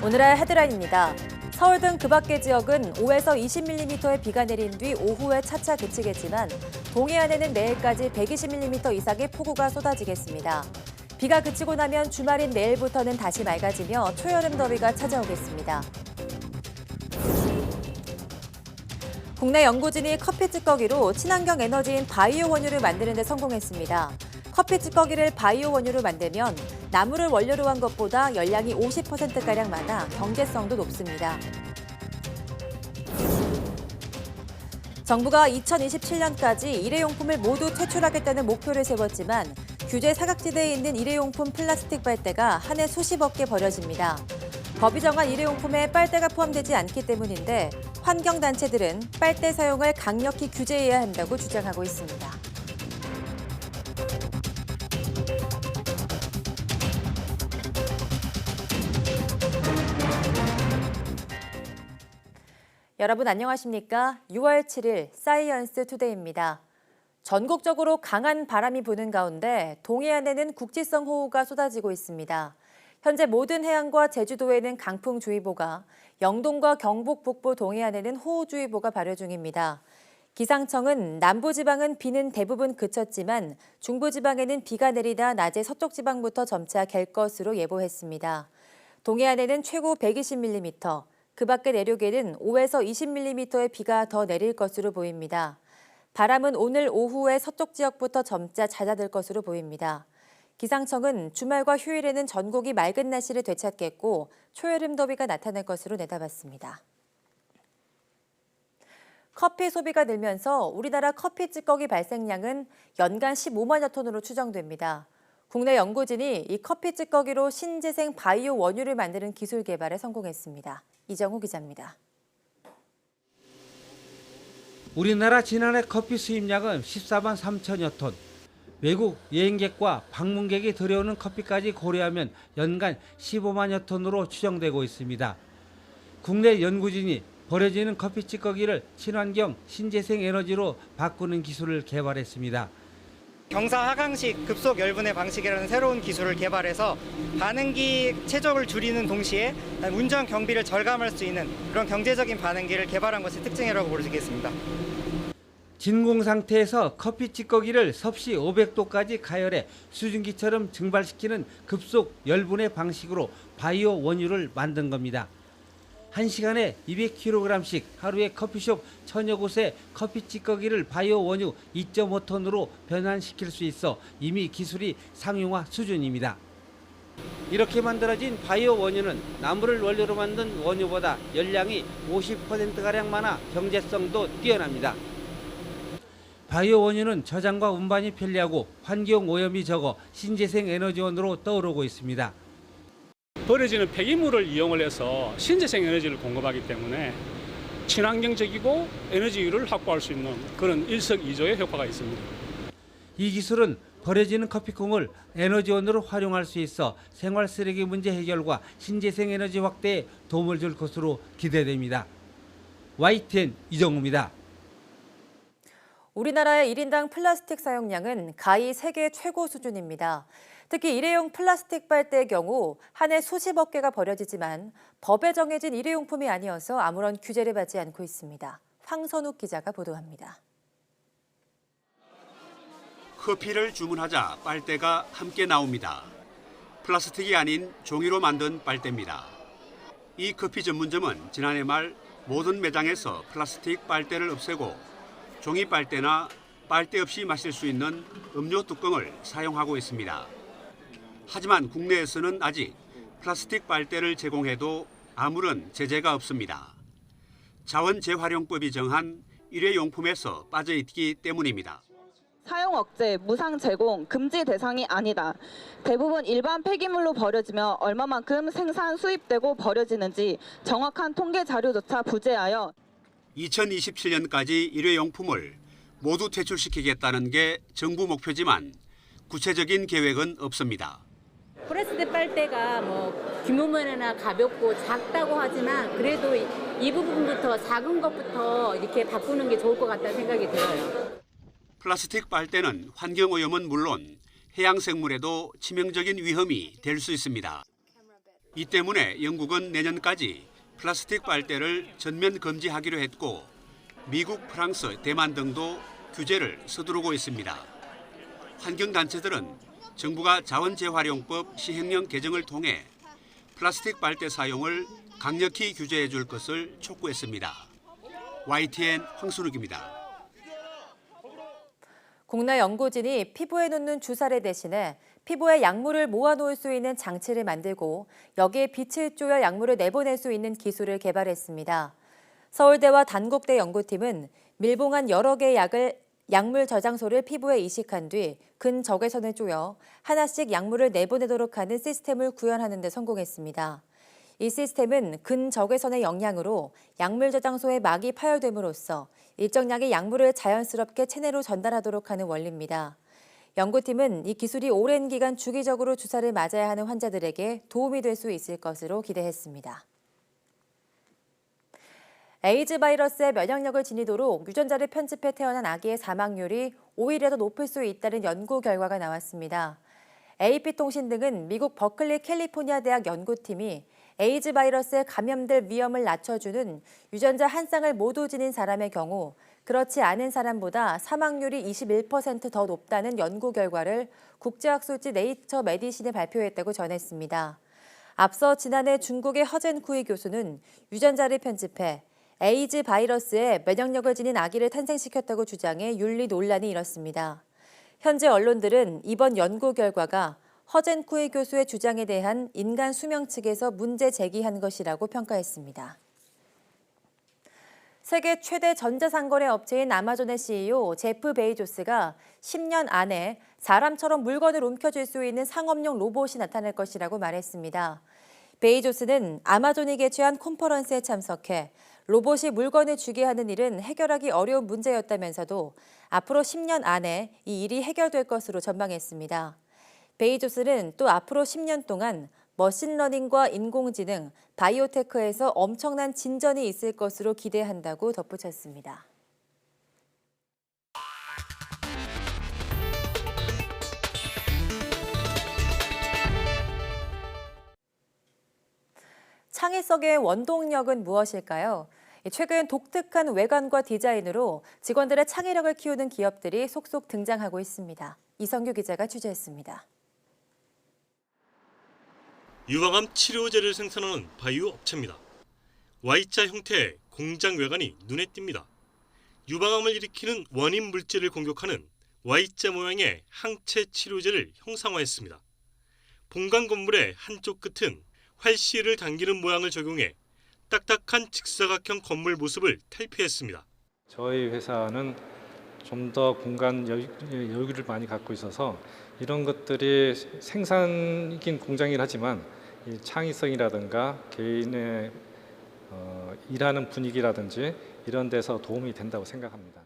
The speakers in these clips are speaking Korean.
오늘의 헤드라인입니다. 서울 등 그 밖의 지역은 5에서 20mm의 비가 내린 뒤 오후에 차차 그치겠지만 동해안에는 내일까지 120mm 이상의 폭우가 쏟아지겠습니다. 비가 그치고 나면 주말인 내일부터는 다시 맑아지며 초여름 더위가 찾아오겠습니다. 국내 연구진이 커피 찌꺼기로 친환경 에너지인 바이오 원유를 만드는 데 성공했습니다. 커피 찌꺼기를 바이오 원유로 만들면 나무를 원료로 한 것보다 열량이 50%가량 많아 경제성도 높습니다. 정부가 2027년까지 일회용품을 모두 퇴출하겠다는 목표를 세웠지만 규제 사각지대에 있는 일회용품 플라스틱 빨대가 한 해 수십억 개 버려집니다. 법이 정한 일회용품에 빨대가 포함되지 않기 때문인데 환경단체들은 빨대 사용을 강력히 규제해야 한다고 주장하고 있습니다. 여러분 안녕하십니까? 6월 7일 사이언스 투데이입니다. 전국적으로 강한 바람이 부는 가운데 동해안에는 국지성 호우가 쏟아지고 있습니다. 현재 모든 해안과 제주도에는 강풍주의보가, 영동과 경북 북부 동해안에는 호우주의보가 발효 중입니다. 기상청은 남부지방은 비는 대부분 그쳤지만 중부지방에는 비가 내리다 낮에 서쪽지방부터 점차 갤 것으로 예보했습니다. 동해안에는 최고 120mm, 그 밖의 내륙에는 5에서 20mm의 비가 더 내릴 것으로 보입니다. 바람은 오늘 오후에 서쪽 지역부터 점차 잦아들 것으로 보입니다. 기상청은 주말과 휴일에는 전국이 맑은 날씨를 되찾겠고 초여름 더위가 나타날 것으로 내다봤습니다. 커피 소비가 늘면서 우리나라 커피 찌꺼기 발생량은 연간 15만여 톤으로 추정됩니다. 국내 연구진이 이 커피 찌꺼기로 신재생 바이오 원유를 만드는 기술 개발에 성공했습니다. 이정우 기자입니다. 우리나라 지난해 커피 수입량은 14만 3천여 톤. 외국 여행객과 방문객이 들여오는 커피까지 고려하면 연간 15만여 톤으로 추정되고 있습니다. 국내 연구진이 버려지는 커피 찌꺼기를 친환경 신재생 에너지로 바꾸는 기술을 개발했습니다. 경사 하강식 급속 열분해 방식이라는 새로운 기술을 개발해서 반응기 최적을 줄이는 동시에 운전 경비를 절감할 수 있는 그런 경제적인 반응기를 개발한 것이 특징이라고 볼 수 있겠습니다. 진공 상태에서 커피 찌꺼기를 섭씨 500도까지 가열해 수증기처럼 증발시키는 급속 열분해 방식으로 바이오 원유를 만든 겁니다. 1시간에 200kg씩 하루에 커피숍 천여 곳에 커피 찌꺼기를 바이오 원유 2.5톤으로 변환시킬 수 있어 이미 기술이 상용화 수준입니다. 이렇게 만들어진 바이오 원유는 나무를 원료로 만든 원유보다 열량이 50%가량 많아 경제성도 뛰어납니다. 바이오 원유는 저장과 운반이 편리하고 환경 오염이 적어 신재생 에너지원으로 떠오르고 있습니다. 버려지는 폐기물을 이용을 해서 신재생 에너지를 공급하기 때문에 친환경적이고 에너지를 확보할 수 있는 그런 일석이조의 효과가 있습니다. 이 기술은 버려지는 커피콩을 에너지원으로 활용할 수 있어 생활 쓰레기 문제 해결과 신재생 에너지 확대에 도움을 줄 것으로 기대됩니다. YTN 이정우입니다. 우리나라의 1인당 플라스틱 사용량은 가히 세계 최고 수준입니다. 특히 일회용 플라스틱 빨대의 경우 한 해 수십억 개가 버려지지만 법에 정해진 일회용품이 아니어서 아무런 규제를 받지 않고 있습니다. 황선욱 기자가 보도합니다. 커피를 주문하자 빨대가 함께 나옵니다. 플라스틱이 아닌 종이로 만든 빨대입니다. 이 커피 전문점은 지난해 말 모든 매장에서 플라스틱 빨대를 없애고 종이 빨대나 빨대 없이 마실 수 있는 음료 뚜껑을 사용하고 있습니다. 하지만 국내에서는 아직 플라스틱 빨대를 제공해도 아무런 제재가 없습니다. 자원 재활용법이 정한 일회용품에서 빠져있기 때문입니다. 사용 억제, 무상 제공, 금지 대상이 아니다. 대부분 일반 폐기물로 버려지며 얼마만큼 생산, 수입되고 버려지는지 정확한 통계 자료조차 부재하여 2027년까지 일회용품을 모두 퇴출시키겠다는 게 정부 목표지만 구체적인 계획은 없습니다. 플라스틱 빨대가 규모면이나 가볍고 작다고 하지만 그래도 이 부분부터 작은 것부터 이렇게 바꾸는 게 좋을 것 같다는 생각이 들어요. 플라스틱 빨대는 환경오염은 물론 해양 생물에도 치명적인 위험이 될 수 있습니다. 이 때문에 영국은 내년까지 플라스틱 빨대를 전면 금지하기로 했고 미국, 프랑스, 대만 등도 규제를 서두르고 있습니다. 환경단체들은 정부가 자원재활용법 시행령 개정을 통해 플라스틱 빨대 사용을 강력히 규제해 줄 것을 촉구했습니다. YTN 황순욱입니다. 국내 연구진이 피부에 놓는 주사를 대신해 피부에 약물을 모아놓을 수 있는 장치를 만들고 여기에 빛을 쪼여 약물을 내보낼 수 있는 기술을 개발했습니다. 서울대와 단국대 연구팀은 밀봉한 여러 개의 약물 저장소를 피부에 이식한 뒤 근적외선을 쪼여 하나씩 약물을 내보내도록 하는 시스템을 구현하는 데 성공했습니다. 이 시스템은 근적외선의 영향으로 약물 저장소에 막이 파열됨으로써 일정량의 약물을 자연스럽게 체내로 전달하도록 하는 원리입니다. 연구팀은 이 기술이 오랜 기간 주기적으로 주사를 맞아야 하는 환자들에게 도움이 될 수 있을 것으로 기대했습니다. 에이즈 바이러스의 면역력을 지니도록 유전자를 편집해 태어난 아기의 사망률이 오히려 더 높을 수 있다는 연구 결과가 나왔습니다. AP통신 등은 미국 버클리 캘리포니아 대학 연구팀이 에이즈 바이러스에 감염될 위험을 낮춰주는 유전자 한 쌍을 모두 지닌 사람의 경우 그렇지 않은 사람보다 사망률이 21% 더 높다는 연구 결과를 국제학술지 네이처 메디신에 발표했다고 전했습니다. 앞서 지난해 중국의 허젠쿠이 교수는 유전자를 편집해 에이즈 바이러스에 면역력을 지닌 아기를 탄생시켰다고 주장해 윤리 논란이 일었습니다. 현재 언론들은 이번 연구 결과가 허젠쿠이 교수의 주장에 대한 인간 수명 측에서 문제 제기한 것이라고 평가했습니다. 세계 최대 전자상거래 업체인 아마존의 CEO 제프 베이조스가 10년 안에 사람처럼 물건을 옮겨줄 수 있는 상업용 로봇이 나타날 것이라고 말했습니다. 베이조스는 아마존이 개최한 컨퍼런스에 참석해 로봇이 물건을 주게 하는 일은 해결하기 어려운 문제였다면서도 앞으로 10년 안에 이 일이 해결될 것으로 전망했습니다. 베이조스는 또 앞으로 10년 동안 머신러닝과 인공지능, 바이오테크에서 엄청난 진전이 있을 것으로 기대한다고 덧붙였습니다. 창의성의 원동력은 무엇일까요? 최근 독특한 외관과 디자인으로 직원들의 창의력을 키우는 기업들이 속속 등장하고 있습니다. 이성규 기자가 취재했습니다. 유방암 치료제를 생산하는 바이오 업체입니다. Y자 형태의 공장 외관이 눈에 띕니다. 유방암을 일으키는 원인 물질을 공격하는 Y자 모양의 항체 치료제를 형상화했습니다. 본관 건물의 한쪽 끝은 활시를 당기는 모양을 적용해 딱딱한 직사각형 건물 모습을 탈피했습니다. 저희 회사는 좀 더 공간 여유를 많이 갖고 있어서 이런 것들이 생산이긴 공장이긴 하지만 이 창의성이라든가 개인의 일하는 분위기라든지 이런 데서 도움이 된다고 생각합니다.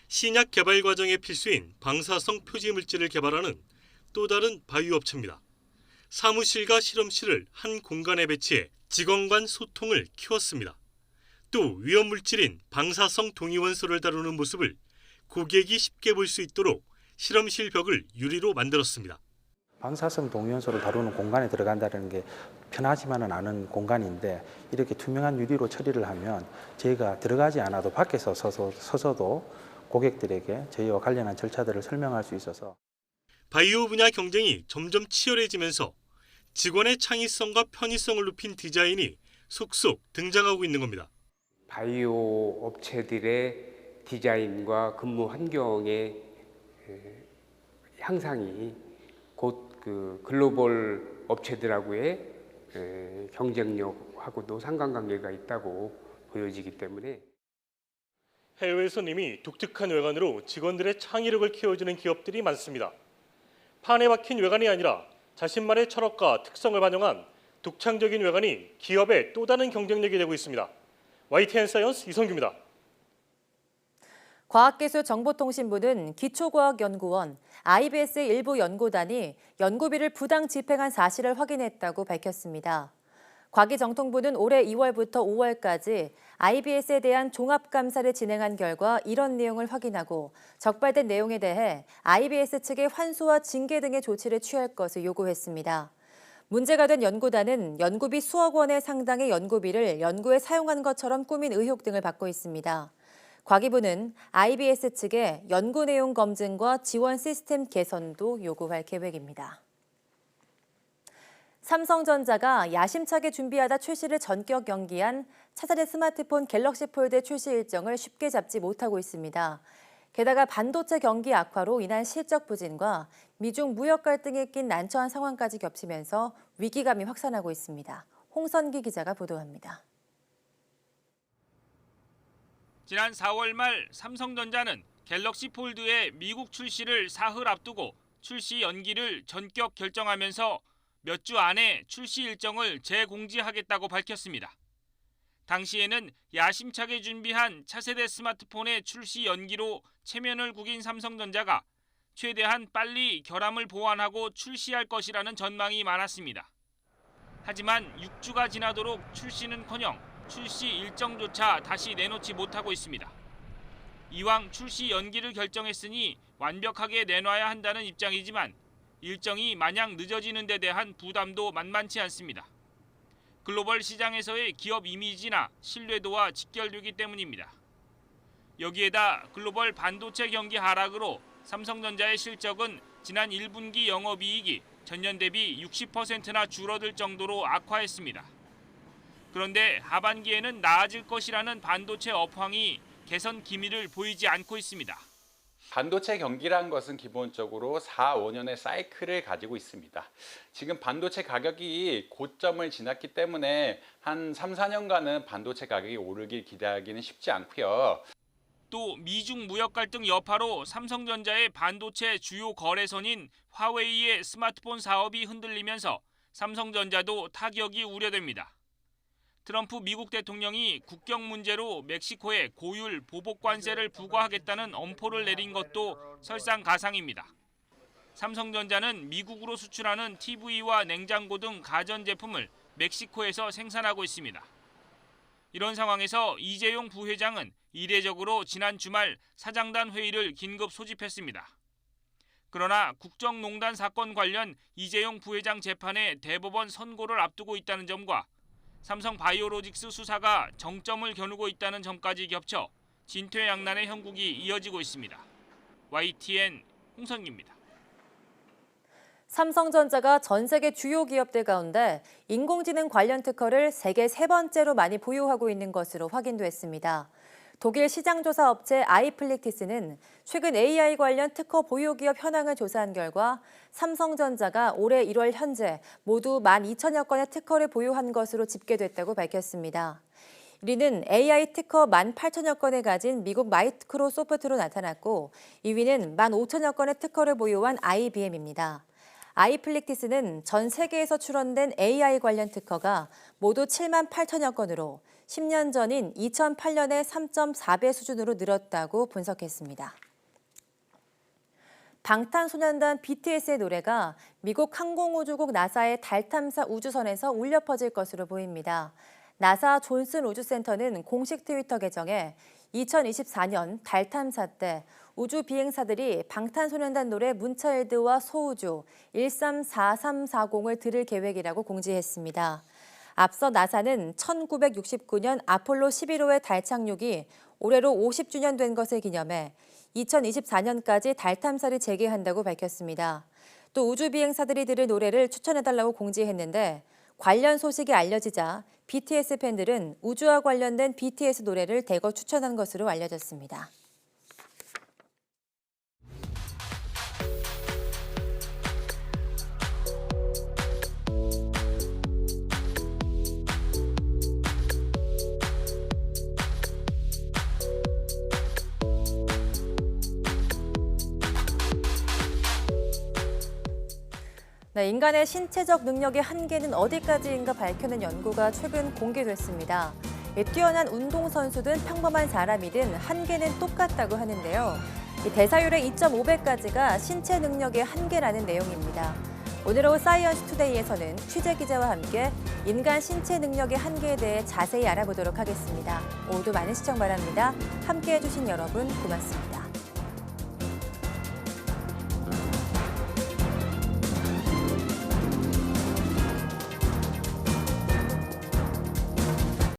신약 개발 과정의 필수인 방사성 표지 물질을 개발하는 또 다른 바이오 업체입니다. 사무실과 실험실을 한 공간에 배치해 직원 간 소통을 키웠습니다. 또 위험 물질인 방사성 동위원소를 다루는 모습을 고객이 쉽게 볼 수 있도록 실험실 벽을 유리로 만들었습니다. 방사성 동위원소를 다루는 공간에 들어간다는 게 편하지만은 않은 공간인데 이렇게 투명한 유리로 처리를 하면 저희가 들어가지 않아도 밖에서 서서도 고객들에게 저희와 관련한 절차들을 설명할 수 있어서 바이오 분야 경쟁이 점점 치열해지면서 직원의 창의성과 편의성을 높인 디자인이 속속 등장하고 있는 겁니다. 바이오 업체들의 디자인과 근무 환경의 향상이 곧 그 글로벌 업체들하고의 경쟁력하고도 상관관계가 있다고 보여지기 때문에 해외에선 이미 독특한 외관으로 직원들의 창의력을 키워주는 기업들이 많습니다. 판에 박힌 외관이 아니라 자신만의 철학과 특성을 반영한 독창적인 외관이 기업의 또 다른 경쟁력이 되고 있습니다. YTN 사이언스 이성규입니다. 과학기술정보통신부는 기초과학연구원, IBS 일부 연구단이 연구비를 부당 집행한 사실을 확인했다고 밝혔습니다. 과기정통부는 올해 2월부터 5월까지 IBS에 대한 종합감사를 진행한 결과 이런 내용을 확인하고 적발된 내용에 대해 IBS 측에 환수와 징계 등의 조치를 취할 것을 요구했습니다. 문제가 된 연구단은 연구비 수억 원의 상당의 연구비를 연구에 사용한 것처럼 꾸민 의혹 등을 받고 있습니다. 과기부는 IBS 측에 연구 내용 검증과 지원 시스템 개선도 요구할 계획입니다. 삼성전자가 야심차게 준비하다 출시를 전격 연기한 차세대 스마트폰 갤럭시 폴드 출시 일정을 쉽게 잡지 못하고 있습니다. 게다가 반도체 경기 악화로 인한 실적 부진과 미중 무역 갈등에 낀 난처한 상황까지 겹치면서 위기감이 확산하고 있습니다. 홍선기 기자가 보도합니다. 지난 4월 말 삼성전자는 갤럭시 폴드의 미국 출시를 사흘 앞두고 출시 연기를 전격 결정하면서 몇 주 안에 출시 일정을 재공지하겠다고 밝혔습니다. 당시에는 야심차게 준비한 차세대 스마트폰의 출시 연기로 체면을 구긴 삼성전자가 최대한 빨리 결함을 보완하고 출시할 것이라는 전망이 많았습니다. 하지만 6주가 지나도록 출시는커녕 출시 일정조차 다시 내놓지 못하고 있습니다. 이왕 출시 연기를 결정했으니 완벽하게 내놔야 한다는 입장이지만 일정이 마냥 늦어지는 데 대한 부담도 만만치 않습니다. 글로벌 시장에서의 기업 이미지나 신뢰도와 직결되기 때문입니다. 여기에다 글로벌 반도체 경기 하락으로 삼성전자의 실적은 지난 1분기 영업이익이 전년 대비 60%나 줄어들 정도로 악화했습니다. 그런데 하반기에는 나아질 것이라는 반도체 업황이 개선 기미를 보이지 않고 있습니다. 반도체 경기란 것은 기본적으로 4, 5년의 사이클을 가지고 있습니다. 지금 반도체 가격이 고점을 지났기 때문에 한 3, 4년간은 반도체 가격이 오르길 기대하기는 쉽지 않고요. 또 미중 무역 갈등 여파로 삼성전자의 반도체 주요 거래선인 화웨이의 스마트폰 사업이 흔들리면서 삼성전자도 타격이 우려됩니다. 트럼프 미국 대통령이 국경 문제로 멕시코에 고율 보복 관세를 부과하겠다는 엄포를 내린 것도 설상가상입니다. 삼성전자는 미국으로 수출하는 TV와 냉장고 등 가전제품을 멕시코에서 생산하고 있습니다. 이런 상황에서 이재용 부회장은 이례적으로 지난 주말 사장단 회의를 긴급 소집했습니다. 그러나 국정농단 사건 관련 이재용 부회장 재판에 대법원 선고를 앞두고 있다는 점과 삼성바이오로직스 수사가 정점을 겨누고 있다는 점까지 겹쳐 진퇴양난의 형국이 이어지고 있습니다. YTN 홍선기입니다. 삼성전자가 전 세계 주요 기업들 가운데 인공지능 관련 특허를 세계 세 번째로 많이 보유하고 있는 것으로 확인됐습니다. 독일 시장조사 업체 아이플릭티스는 최근 AI 관련 특허 보유 기업 현황을 조사한 결과 삼성전자가 올해 1월 현재 모두 12,000여 건의 특허를 보유한 것으로 집계됐다고 밝혔습니다. 1위는 AI 특허 18,000여 건을 가진 미국 마이크로소프트로 나타났고 2위는 15,000여 건의 특허를 보유한 IBM입니다. 아이플릭티스는 전 세계에서 출원된 AI 관련 특허가 모두 78,000여 건으로 10년 전인 2008년의 3.4배 수준으로 늘었다고 분석했습니다. 방탄소년단 BTS의 노래가 미국 항공우주국 나사의 달 탐사 우주선에서 울려 퍼질 것으로 보입니다. 나사 존슨 우주센터는 공식 트위터 계정에 2024년 달 탐사 때 우주 비행사들이 방탄소년단 노래 문차일드와 소우주 134340을 들을 계획이라고 공지했습니다. 앞서 나사는 1969년 아폴로 11호의 달 착륙이 올해로 50주년 된 것을 기념해 2024년까지 달 탐사를 재개한다고 밝혔습니다. 또 우주 비행사들이 들을 노래를 추천해달라고 공지했는데 관련 소식이 알려지자 BTS 팬들은 우주와 관련된 BTS 노래를 대거 추천한 것으로 알려졌습니다. 네, 인간의 신체적 능력의 한계는 어디까지인가 밝혀낸 연구가 최근 공개됐습니다. 뛰어난 운동선수든 평범한 사람이든 한계는 똑같다고 하는데요. 대사율의 2.5배까지가 신체 능력의 한계라는 내용입니다. 오늘 오후 사이언스 투데이에서는 취재기자와 함께 인간 신체 능력의 한계에 대해 자세히 알아보도록 하겠습니다. 모두 많은 시청 바랍니다. 함께해 주신 여러분 고맙습니다.